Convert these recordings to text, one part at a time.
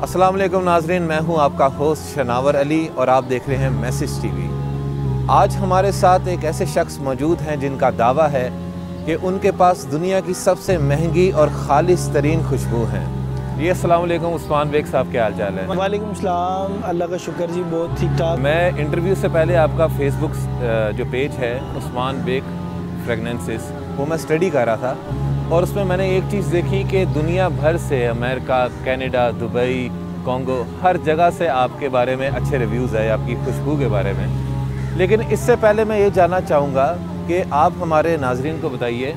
अस्सलाम वालेकुम नाजरीन, मैं हूं आपका होस्ट शनावर अली और आप देख रहे हैं मैसेज टीवी। आज हमारे साथ एक ऐसे शख्स मौजूद हैं जिनका दावा है कि उनके पास दुनिया की सबसे महंगी और खालिस तरीन खुशबू हैं। जी अस्सलाम वालेकुम उस्मान बेग साहब, क्या हाल चाल है? वालेकुम सलाम, अल्लाह का शुक्र जी, बहुत ठीक ठाक। मैं इंटरव्यू से पहले आपका फेसबुक जो पेज है उस्मान बेग फ्रेगनेंसेस, वो मैं स्टडी कर रहा था और उसमें मैंने एक चीज़ देखी कि दुनिया भर से अमेरिका, कनाडा, दुबई, कॉन्गो, हर जगह से आपके बारे में अच्छे रिव्यूज़ है आपकी खुशबू के बारे में। लेकिन इससे पहले मैं ये जानना चाहूँगा कि आप हमारे नाजरीन को बताइए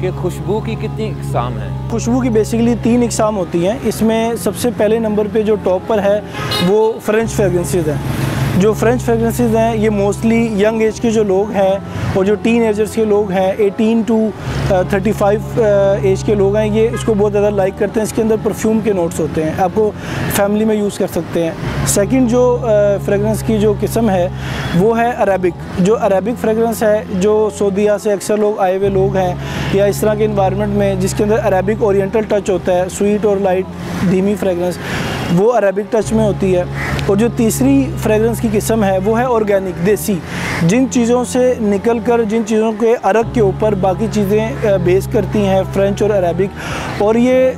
कि खुशबू की कितनी इकसाम हैं? खुशबू की बेसिकली 3 इकसाम होती हैं। इसमें सबसे पहले नंबर पे जो टॉप पर है वो फ्रेंच फ्रेगरेंसेस हैं। जो फ्रेंच फ्रेगरेंसेस हैं ये मोस्टली यंग एज के जो लोग हैं और जो टीन एजर्स के लोग हैं 18 टू 35 एज के लोग हैं, ये इसको बहुत ज़्यादा लाइक करते हैं। इसके अंदर परफ्यूम के नोट्स होते हैं, आपको फैमिली में यूज़ कर सकते हैं। सेकंड जो फ्रेगरेंस की जो किस्म है वो है अरेबिक। जो अरेबिक फ्रेगरेंस है, जो सऊदीया से अक्सर लोग आए हुए लोग हैं या इस तरह के इन्वायरमेंट में जिसके अंदर अरेबिक ओरिएंटल टच होता है, स्वीट और लाइट धीमी फ्रेगरेंस, वो अरेबिक टच में होती है। और जो तीसरी फ्रेगरेंस की किस्म है वो है ऑर्गेनिक, देसी। जिन चीज़ों से निकल कर, जिन चीज़ों के अरक के ऊपर बाकी चीज़ें बेस करती हैं, फ्रेंच और अरेबिक, और ये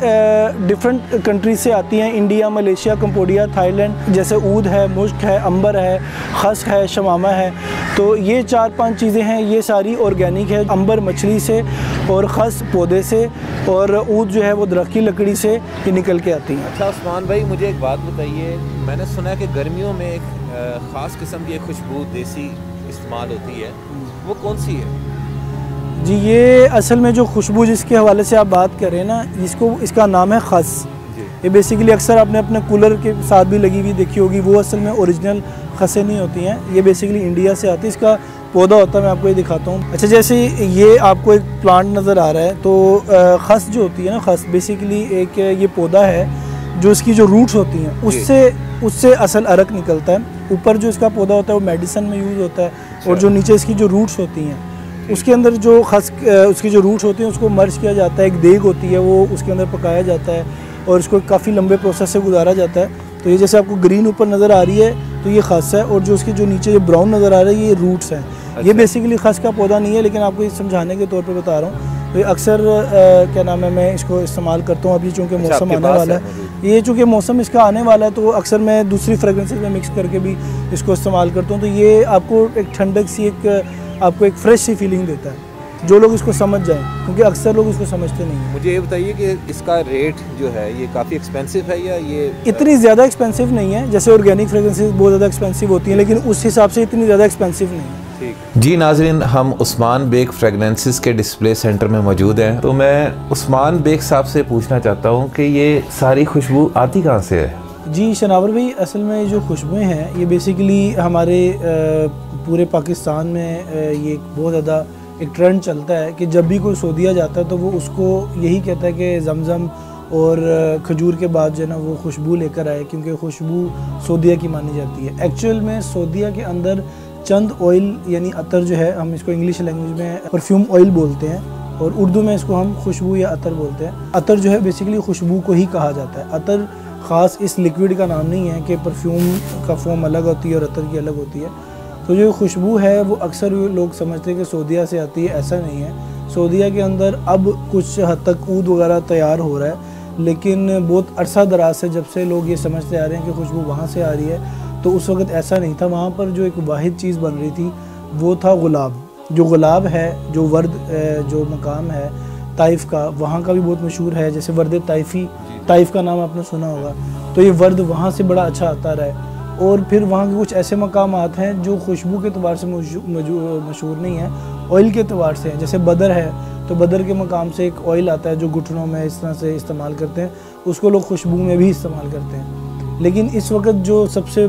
डिफरेंट कंट्रीज से आती हैं, इंडिया, मलेशिया, कंबोडिया, थाईलैंड, जैसे ऊद है, मुश्क है, अंबर है, खस है, शमामा है। तो ये 4-5 चीज़ें हैं, ये सारी ऑर्गेनिक है। अंबर मछली से और खस पौधे से और ऊद जो है वो दरख्त की लकड़ी से ये निकल के आती हैं। अच्छा उस्मान भाई, मुझे एक बात बताइए, मैंने सुना है कि गर्मियों में एक ख़ास किस्म की एक खुशबू देसी इस्तेमाल होती है, वो कौन सी है? जी, ये असल में जो खुशबू जिसके हवाले से आप बात कर रहे हैं ना, इसका नाम है खस। ये बेसिकली अक्सर आपने अपने कूलर के साथ भी लगी हुई देखी होगी। वो असल में ओरिजिनल खसें नहीं होती हैं, ये बेसिकली इंडिया से आती है। इसका पौधा होता है, मैं आपको ये दिखाता हूँ। अच्छा, जैसे ये आपको एक प्लांट नज़र आ रहा है, तो खस जो होती है ना, खस बेसिकली एक ये पौधा है जो इसकी जो रूट्स होती हैं उससे असल अरक निकलता है। ऊपर जो इसका पौधा होता है वो मेडिसिन में यूज़ होता है, और जो नीचे इसकी जो रूट्स होती हैं उसके अंदर जो खस उसकी जो रूट्स होती हैं उसको मर्ज किया जाता है। एक देग होती है, वो उसके अंदर पकाया जाता है और इसको काफ़ी लंबे प्रोसेस से गुजारा जाता है। तो ये जैसे आपको ग्रीन ऊपर नज़र आ रही है तो ये खस है, और जो उसके जो नीचे जो ब्राउन नज़र आ रहा है ये रूट्स हैं। अच्छा। ये बेसिकली खस का पौधा नहीं है, लेकिन आपको ये समझाने के तौर पे बता रहा हूँ। तो ये अक्सर क्या नाम है, मैं इसको इस्तेमाल करता हूँ। अभी चूँकि मौसम आने वाला है, ये चूँकि मौसम इसका आने वाला है, तो अक्सर मैं दूसरी फ्रेगरेंसेस में मिक्स करके भी इसको इस्तेमाल करता हूँ। तो ये आपको एक ठंडक सी, आपको एक फ्रेश सी फीलिंग देता है, जो लोग इसको समझ जाएं, क्योंकि अक्सर लोग इसको समझते नहीं हैं। मुझे ये बताइए कि इसका रेट जो है ये काफ़ी एक्सपेंसिव है या ये इतनी ज़्यादा एक्सपेंसिव नहीं है। जैसे ऑर्गेनिक फ्रेगरेंसेस बहुत ज़्यादा एक्सपेंसिव होती हैं, लेकिन उस हिसाब से इतनी ज़्यादा एक्सपेंसिव नहीं है। ठीक जी नाजरीन, हम उस्मान बेग फ्रेगनेंसेस के डिस्प्ले सेंटर में मौजूद हैं। तो मैं उस्मान बेग साहब से पूछना चाहता हूँ कि ये सारी खुशबू आती कहाँ से है? जी शनावर भाई, असल में जो खुशबुएँ हैं ये बेसिकली हमारे पूरे पाकिस्तान में ये बहुत ज़्यादा एक ट्रेंड चलता है कि जब भी कोई सऊदीया जाता है तो वो उसको यही कहता है कि जमज़म और खजूर के बाद जो है ना वो खुशबू लेकर आए, क्योंकि खुशबू सऊदीया की मानी जाती है। एक्चुअल में सऊदीया के अंदर चंद ऑयल यानी अतर जो है, हम इसको इंग्लिश लैंग्वेज में परफ्यूम ऑयल बोलते हैं और उर्दू में इसको हम खुशबू या अतर बोलते हैं। अतर जो है बेसिकली खुशबू को ही कहा जाता है। अतर ख़ास इस लिक्विड का नाम नहीं है कि परफ्यूम का फॉर्म अलग होती है और अतर की अलग होती है। तो जो खुशबू है वो अक्सर लोग समझते हैं कि सऊदीया से आती है, ऐसा नहीं है। सऊदीया के अंदर अब कुछ हद तक ऊद वगैरह तैयार हो रहा है, लेकिन बहुत अरसा दराज से जब से लोग ये समझते आ रहे हैं कि खुशबू वहाँ से आ रही है, तो उस वक्त ऐसा नहीं था। वहाँ पर जो एक वाहिद चीज़ बन रही थी वो था गुलाब। जो गुलाब है, जो वर्द जो मकाम है ताइफ का, वहाँ का भी बहुत मशहूर है। जैसे वर्द ताइफ़ी, ताइफ का नाम आपने सुना होगा, तो ये वर्द वहाँ से बड़ा अच्छा आता रहा है। और फिर वहाँ के कुछ ऐसे मकाम आते हैं जो खुशबू के अतबार से मशहूर नहीं है, ऑयल के अतबार से हैं। जैसे बदर है, तो बदर के मकाम से एक ऑयल आता है जो घुटनों में इस तरह से इस्तेमाल करते हैं, उसको लोग खुशबू में भी इस्तेमाल करते हैं। लेकिन इस वक्त जो सबसे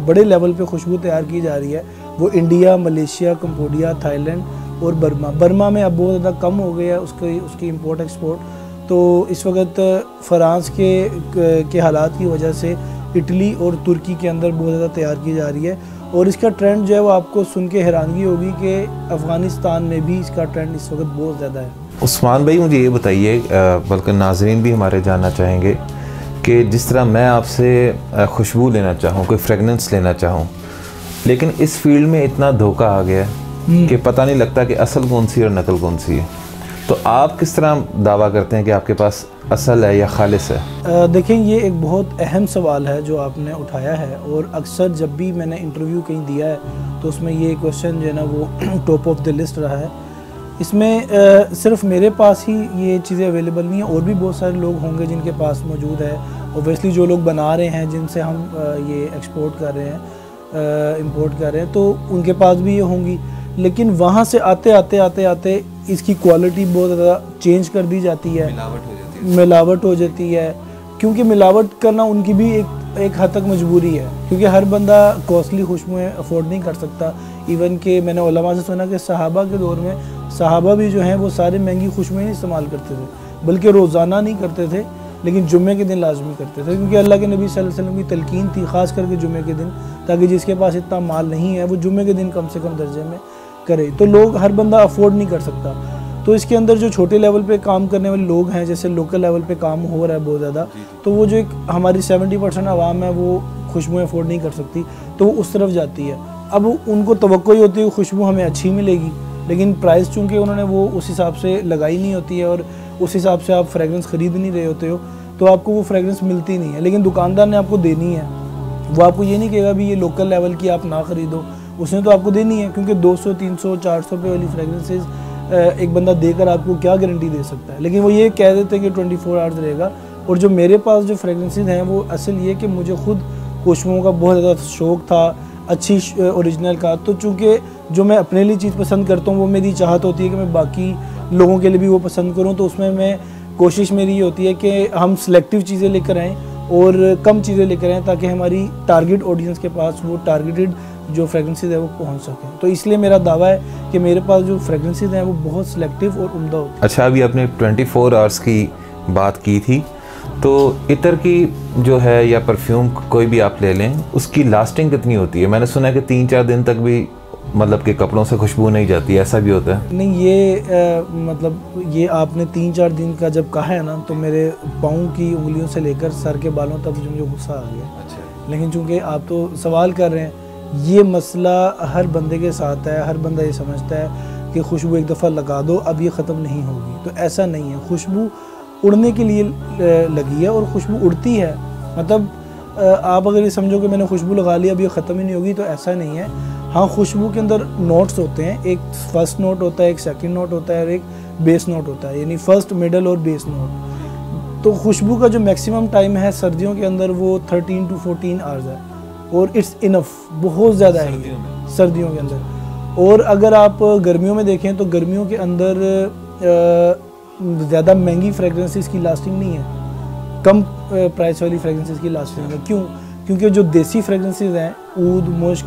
बड़े लेवल पे खुशबू तैयार की जा रही है वो इंडिया, मलेशिया, कंबोडिया, थाईलैंड और बर्मा में अब बहुत ज़्यादा कम हो गया है उसकी इंपोर्ट एक्सपोर्ट। तो इस वक्त फ्रांस के हालात की वजह से इटली और तुर्की के अंदर बहुत ज़्यादा तैयार की जा रही है, और इसका ट्रेंड जो है वो आपको सुन के हैरानगी होगी कि अफ़गानिस्तान में भी इसका ट्रेंड इस वक्त बहुत ज़्यादा है। उस्मान भाई, मुझे ये बताइए, बल्कि नाजरीन भी हमारे जानना चाहेंगे कि जिस तरह मैं आपसे खुशबू लेना चाहूँ, कोई फ्रेगनेंस लेना चाहूँ, लेकिन इस फील्ड में इतना धोखा आ गया है कि पता नहीं लगता कि असल कौन सी है और नकल कौन सी है। तो आप किस तरह दावा करते हैं कि आपके पास असल है या खालिस है? देखें, ये एक बहुत अहम सवाल है जो आपने उठाया है, और अक्सर जब भी मैंने इंटरव्यू कहीं दिया है तो उसमें ये क्वेश्चन जो है ना वो टॉप ऑफ द लिस्ट रहा है। इसमें सिर्फ मेरे पास ही ये चीज़ें अवेलेबल नहीं है, और भी बहुत सारे लोग होंगे जिनके पास मौजूद है। ओबियसली जो लोग बना रहे हैं, जिनसे हम ये एक्सपोर्ट कर रहे हैं, इंपोर्ट कर रहे हैं, तो उनके पास भी ये होंगी। लेकिन वहाँ से आते इसकी क्वालिटी बहुत ज़्यादा चेंज कर दी जाती है, मिलावट हो जाती है, क्योंकि मिलावट करना उनकी भी एक हद तक मजबूरी है, क्योंकि हर बंदा कॉस्टली खुशबुएँ अफोर्ड नहीं कर सकता। इवन कि मैंने उलमा से सुना कि सहाबा के दौर में सहाबा भी जो हैं वो सारे महंगी खुशबुएँ नहीं इस्तेमाल करते थे, बल्कि रोज़ाना नहीं करते थे, लेकिन जुम्मे के दिन लाजमी करते थे, क्योंकि अल्लाह के नबी सल्लल्लाहु अलैहि वसल्लम की तलकीन थी ख़ास करके जुम्मे के दिन, ताकि जिसके पास इतना माल नहीं है वो जुम्मे के दिन कम से कम दर्जे में करे। तो लोग, हर बंदा अफोर्ड नहीं कर सकता। तो इसके अंदर जो छोटे लेवल पे काम करने वाले लोग हैं, जैसे लोकल लेवल पे काम हो रहा है बहुत ज़्यादा, तो वो जो एक हमारी 70% आवाम है वो खुशबुएँ अफोर्ड नहीं कर सकती, तो वो उस तरफ जाती है। अब उनको तवक्को ही होती है खुशबू हमें अच्छी मिलेगी, लेकिन प्राइस चूँकि उन्होंने वो उस हिसाब से लगाई नहीं होती है, और उस हिसाब से आप फ्रेगरेंस ख़रीद नहीं रहे होते हो, तो आपको वो फ्रेगरेंस मिलती नहीं है। लेकिन दुकानदार ने आपको देनी है, वो आपको ये नहीं कहेगा भी ये लोकल लेवल की आप ना ख़रीदो, उसने तो आपको देनी है, क्योंकि 200, 300, 400 रुपये वाली फ्रेगरेंसेज एक बंदा देकर आपको क्या गारंटी दे सकता है। लेकिन वो ये कह देते हैं कि 24 आवर्स रहेगा। और जो मेरे पास जो फ्रेगरेंसेज हैं वो असल ये कि मुझे खुद खुशबुओं का बहुत ज़्यादा शौक़ था, अच्छी ओरिजिनल का, तो चूँकि जो मैं अपने लिए चीज़ पसंद करता हूँ वो मेरी चाहत होती है कि मैं बाकी लोगों के लिए भी वो पसंद करूँ, तो उसमें मैं कोशिश मेरी ये होती है कि हम सिलेक्टिव चीज़ें लेकर आएँ और कम चीज़ें लेकर आएँ, ताकि हमारी टारगेट ऑडियंस के पास वो टारगेटेड जो फ्रेगरेंसेज है वो पहुंच सकें। तो इसलिए मेरा दावा है कि मेरे पास जो फ्रेगरेंसेज हैं वो बहुत सिलेक्टिव और उम्दा होती है। अच्छा, अभी आपने 24 आवर्स की बात की थी, तो इतर की जो है या परफ्यूम कोई भी आप ले लें, उसकी लास्टिंग कितनी होती है? मैंने सुना है कि 3-4 दिन तक भी मतलब कि कपड़ों से खुशबू नहीं जाती, ऐसा भी होता है? नहीं, ये मतलब ये आपने 3-4 दिन का जब कहा है ना, तो मेरे पाँव की उंगलियों से लेकर सर के बालों तक मुझे गुस्सा आ गया। अच्छा। लेकिन चूँकि आप तो सवाल कर रहे हैं, ये मसला हर बंदे के साथ है। हर बंदा ये समझता है कि खुशबू एक दफ़ा लगा दो अब ये ख़त्म नहीं होगी, तो ऐसा नहीं है। खुशबू उड़ने के लिए लगी है, और खुशबू उड़ती है। मतलब आप अगर ये समझो कि मैंने खुशबू लगा ली अब ये ख़त्म ही नहीं होगी, तो ऐसा नहीं है। हाँ, खुशबू के अंदर नोट्स होते हैं, एक फर्स्ट नोट होता है, एक सेकंड नोट होता है, और एक बेस नोट होता है, यानी फर्स्ट, मिडल और बेस नोट। तो खुशबू का जो मैक्सिमम टाइम है सर्दियों के अंदर वो 13 to 14 आवर्स है, और इट्स इनफ, बहुत ज़्यादा है सर्दियों के अंदर। और अगर आप गर्मियों में देखें तो गर्मियों के अंदर ज़्यादा महंगी फ्रेगरेंसेस की लास्टिंग नहीं है, कम प्राइस वाली फ्रेगरेंसेस की लास्टिंग है। क्यों? क्योंकि जो देसी फ्रेगरेंसेस हैं, ऊद, मुश्क,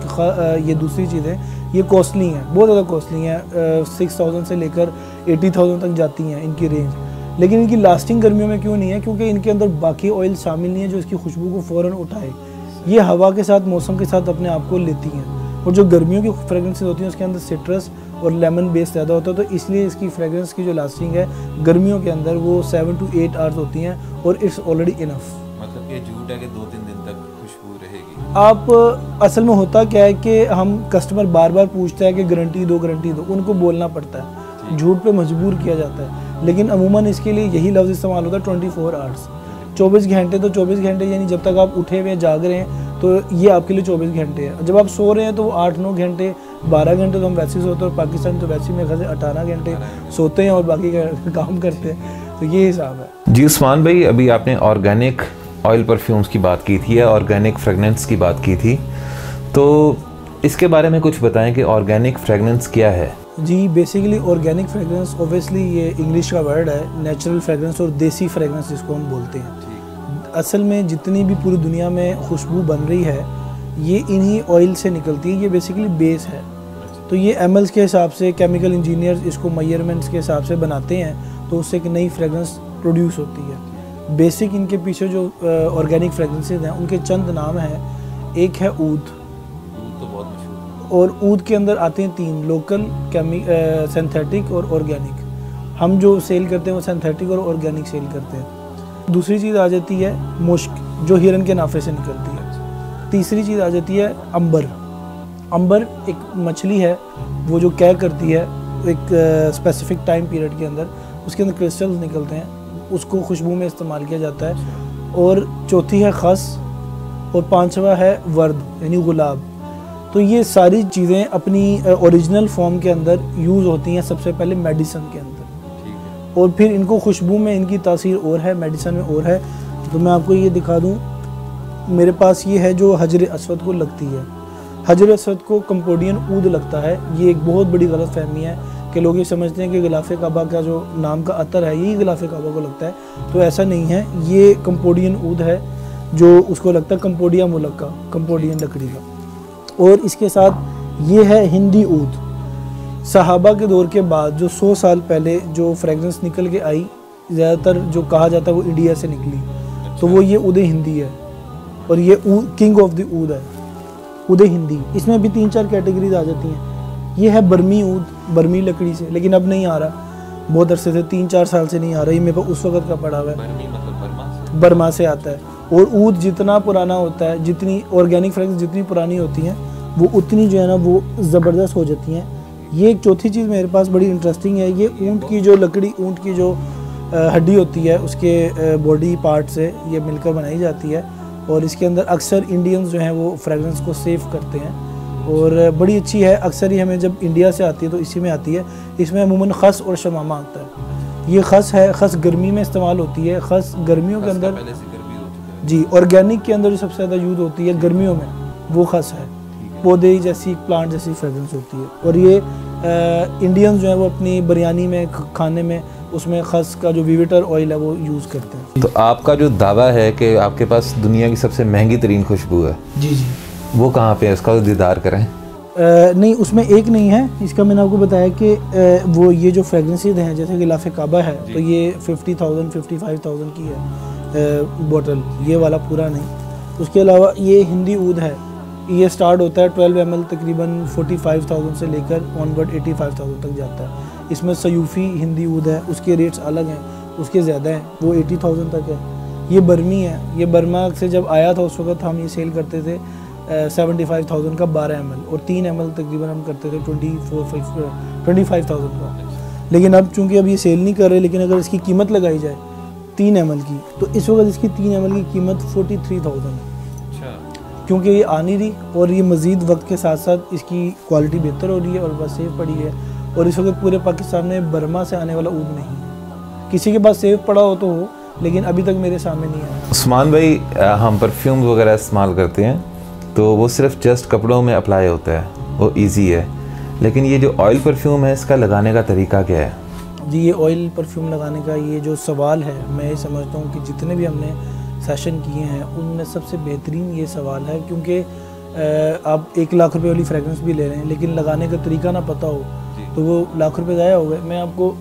ये दूसरी चीज़ें, ये कॉस्टली हैं, बहुत ज़्यादा कॉस्टली हैं। 6000 से लेकर 80,000 तक जाती हैं इनकी रेंज। लेकिन इनकी लास्टिंग गर्मियों में क्यों नहीं है? क्योंकि इनके अंदर बाकी ऑयल शामिल नहीं है जो इसकी खुशबू को फ़ौरन उठाए। ये हवा के साथ, मौसम के साथ अपने आप को लेती हैं। और जो गर्मियों की फ्रेगरेंसेस होती हैं उसके अंदर सिट्रस और लेमन बेस ज़्यादा होता है, तो इसलिए इसकी फ्रेगरेंस की जो लास्टिंग है गर्मियों के अंदर वो 7 to 8 आवर्स होती हैं, और इट्स ऑलरेडी इनफ। मतलब ये झूठ है कि 2-3 दिन तक खुशबू रहेगी? आप असल में होता क्या है कि हम कस्टमर बार बार पूछता है कि गारंटी दो, गारंटी दो, उनको बोलना पड़ता है, झूठ पे मजबूर किया जाता है। लेकिन अमूमन इसके लिए यही लफ्ज़ इस्तेमाल होता है 24 आवर्स, 24 घंटे। तो 24 घंटे यानी जब तक आप उठे हुए जाग रहे हैं तो ये आपके लिए 24 घंटे है। जब आप सो रहे हैं तो वो 8-9 घंटे, 12 घंटे तो हम वैसे ही सोते हैं, और पाकिस्तान तो वैसे ही मेरे ख्याल से 18 घंटे सोते हैं और बाकी काम करते हैं, तो ये हिसाब है। जी उस्मान भाई, अभी आपने ऑर्गेनिक ऑयल परफ्यूम्स की बात की थी या ऑर्गेनिक फ्रेगनेंस की बात की थी, तो इसके बारे में कुछ बताएं कि ऑर्गेनिक फ्रेगनेंस क्या है? जी, बेसिकली ऑर्गेनिक फ्रेगरेंस ऑब्वियसली ये इंग्लिश का वर्ड है, नेचुरल फ्रेगरेंस और देसी फ्रेगरेंस जिसको हम बोलते हैं। असल में जितनी भी पूरी दुनिया में खुशबू बन रही है ये इन्हीं ऑयल से निकलती है। ये बेसिकली बेस है, तो ये एमएल्स के हिसाब से केमिकल इंजीनियर्स इसको मेजरमेंट्स के हिसाब से बनाते हैं, तो उससे एक नई फ्रेगरेंस प्रोड्यूस होती है। बेसिक इनके पीछे जो ऑर्गेनिक फ्रेगरेंसेज हैं उनके चंद नाम हैं। एक है ऊद, तो बहुत मशहूर, और ऊद के अंदर आते हैं 3, लोकल, सिंथेटिक और ऑर्गेनिक। हम जो सेल करते हैं वो सिंथेटिक और ऑर्गेनिक सेल करते हैं। दूसरी चीज़ आ जाती है मुश्क, जो हिरन के नाफे से निकलती है। तीसरी चीज़ आ जाती है अंबर। अंबर एक मछली है, वो जो क्या करती है एक स्पेसिफिक टाइम पीरियड के अंदर उसके अंदर क्रिस्टल्स निकलते हैं, उसको खुशबू में इस्तेमाल किया जाता है। और चौथी है खस और पांचवा है वर्द यानी गुलाब। तो ये सारी चीज़ें अपनी ओरिजिनल फॉर्म के अंदर यूज़ होती हैं सबसे पहले मेडिसिन के अंदर, और फिर इनको खुशबू में इनकी तासीर और है, मेडिसिन में और है। तो मैं आपको ये दिखा दूँ, मेरे पास ये है जो हजर अस्वद को लगती है। हजर अस्वद को कंपोडियन ऊद लगता है। ये एक बहुत बड़ी गलत फहमी है कि लोग ये समझते हैं कि गिलाफ़े काबा का जो नाम का अतर है यही गिलाफ़े काबा को लगता है, तो ऐसा नहीं है। ये कंपोडियन ऊद है जो उसको लगता है कंपोडिया मुलक का, कंपोडियन लकड़ी का। और इसके साथ ये है हिंदी ऊद। सहाबा के दौर के बाद जो 100 साल पहले जो फ्रेगरेंस निकल के आई, ज़्यादातर जो कहा जाता है वो इंडिया से निकली, तो वो ये ऊद हिंदी है। और ये किंग ऑफ द ऊद है, ऊद हिंदी। इसमें भी 3-4 कैटेगरीज आ जाती हैं। ये है बर्मी ऊद, बर्मी लकड़ी से, लेकिन अब नहीं आ रहा, बहुत अरसे से 3-4 साल से नहीं आ रहा। ये मेरे पास उस वक्त का पड़ा हुआ है। बर्मी मतलब बर्मा से आता है। और ऊद जितना पुराना होता है, जितनी ऑर्गेनिक फ्रेगरेंस जितनी पुरानी होती हैं, वो उतनी जो है ना वो ज़बरदस्त हो जाती हैं। ये एक चौथी चीज़ मेरे पास बड़ी इंटरेस्टिंग है। ये ऊँट की जो लकड़ी, ऊँट की जो हड्डी होती है उसके बॉडी पार्ट से ये मिलकर बनाई जाती है। और इसके अंदर अक्सर इंडियंस जो हैं वो फ्रेगरेंस को सेव करते हैं और बड़ी अच्छी है। अक्सर ही हमें जब इंडिया से आती है तो इसी में आती है। इसमें अमूमन खस और शमामा आता है। ये खस है, खस गर्मी में इस्तेमाल होती है। खस गर्मियों के अंदर जी, ऑर्गेनिक के अंदर जो सबसे ज़्यादा यूज़ होती है गर्मियों में वो खस है। पौधे जैसी, प्लांट जैसी फ्रेगरेंस होती है। और ये इंडियंस जो है वो अपनी बिरयानी में, खाने में, उसमें खस का जो वीविटर ऑयल है वो यूज़ करते हैं। तो आपका जो दावा है कि आपके पास दुनिया की सबसे महंगी तरीन खुशबू है, जी जी, वो कहाँ पे है? उसका दीदार करें। नहीं, उसमें एक नहीं है। इसका मैंने आपको बताया कि वो ये जो फ्रेगरेंसेज हैं, जैसे गिलाफ़े काबा है तो ये 50,000 55,000 की है बोतल, ये वाला पूरा नहीं। उसके अलावा ये हिंदी ऊद है, ये स्टार्ट होता है 12 ml तकरीबन 45,000 से लेकर ऑनवर्ड 85,000 तक जाता है। इसमें सयूफ़ी हिंदी ऊद है, उसके रेट्स अलग हैं, उसके ज़्यादा हैं, वो 80,000 तक है। ये बर्मी है, ये बर्मा से जब आया था उस वक्त हम ये सेल करते थे 75,000 का 12 ml, और 3 ml तकरीबन हम करते थे 25,000 का। लेकिन अब चूँकि अब ये सेल नहीं कर रहे, लेकिन अगर इसकी कीमत लगाई जाए 3 ml की, तो इस वक्त इसकी 3 ml की कीमत 43,000 है। क्योंकि ये आ नहीं रही और ये मज़ीद वक्त के साथ साथ इसकी क्वालिटी बेहतर हो रही है और बस सेव पड़ी है। और इस वक्त पूरे पाकिस्तान में बर्मा से आने वाला ऊद नहीं है। किसी के पास सेव पड़ा हो तो हो, लेकिन अभी तक मेरे सामने नहीं आया। उस्मान भाई, हम परफ्यूम वगैरह इस्तेमाल करते हैं तो वो सिर्फ जस्ट कपड़ों में अप्लाई होता है, वो इजी है। लेकिन ये जो ऑयल परफ्यूम है, इसका लगाने का तरीका क्या है? जी, ये ऑयल परफ्यूम लगाने का ये जो सवाल है, मैं ये समझता हूँ कि जितने भी हमने सेशन किए हैं उनमें सबसे बेहतरीन ये सवाल है। क्योंकि आप 1 लाख रुपए वाली फ्रेगरेंस भी ले रहे हैं, लेकिन लगाने का तरीका ना पता हो तो वो लाख रुपए ज़ाया हो गए। मैं आपको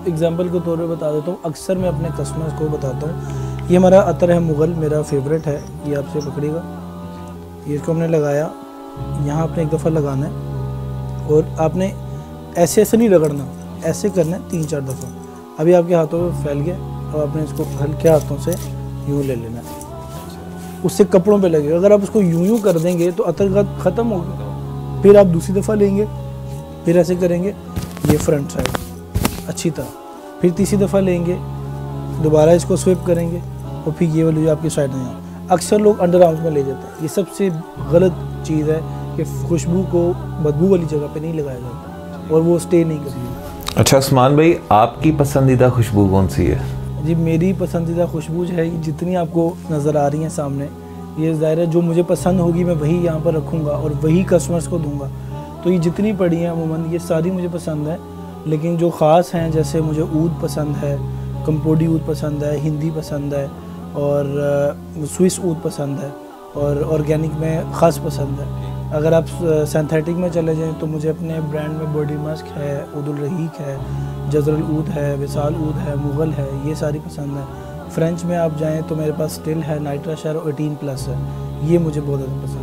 एग्जांपल के तौर पे बता देता हूँ, अक्सर मैं अपने कस्टमर्स को बताता हूँ। ये हमारा अतर है मुग़ल, मेरा फेवरेट है। ये आपसे पकड़ेगा, ये इसको हमने लगाया, यहाँ आपने एक दफ़ा लगाना है और आपने ऐसे नहीं रगड़ना, ऐसे करना है 3-4 दफ़ा। अभी आपके हाथों में फैल गया और आपने इसको हल्के हाथों से यूँ ले लेना है, उससे कपड़ों पे लगेगा। अगर आप उसको यूँ कर देंगे तो अतर ख़त्म होगा। फिर आप दूसरी दफ़ा लेंगे, फिर ऐसे करेंगे, ये फ्रंट साइड अच्छी तरह, फिर तीसरी दफ़ा लेंगे, दोबारा इसको स्विप करेंगे और फिर ये वाली जो आपकी साइड है। अक्सर लोग अंडर आर्म्स में ले जाते हैं। ये सबसे गलत चीज़ है कि खुशबू को बदबू वाली जगह पे नहीं लगाया जाता और वो स्टे नहीं करती। अच्छा उस्मान भाई, आपकी पसंदीदा खुशबू कौन सी है? जी, मेरी पसंदीदा खुशबू जो है, जितनी आपको नज़र आ रही हैं सामने, ये ज़ाहिर है जो मुझे पसंद होगी मैं वही यहाँ पर रखूँगा और वही कस्टमर्स को दूँगा। तो ये जितनी पड़ी हैं अमूमन ये सारी मुझे पसंद है। लेकिन जो ख़ास हैं, जैसे मुझे ऊद पसंद है, कंपोडी ऊद पसंद है, हिंदी पसंद है और स्विस ऊद पसंद है और ऑर्गेनिक में ख़ास पसंद है। अगर आप सिंथेटिक में चले जाएं तो मुझे अपने ब्रांड में बॉडी मस्क है, ऊदुल रहीक है, जज़रल ऊद है, विसाल ऊद है, मुग़ल है, ये सारी पसंद है। फ्रेंच में आप जाएं तो मेरे पास स्टिल है, नाइट्रा शहर 18+ है, ये मुझे बहुत ज़्यादा पसंद है।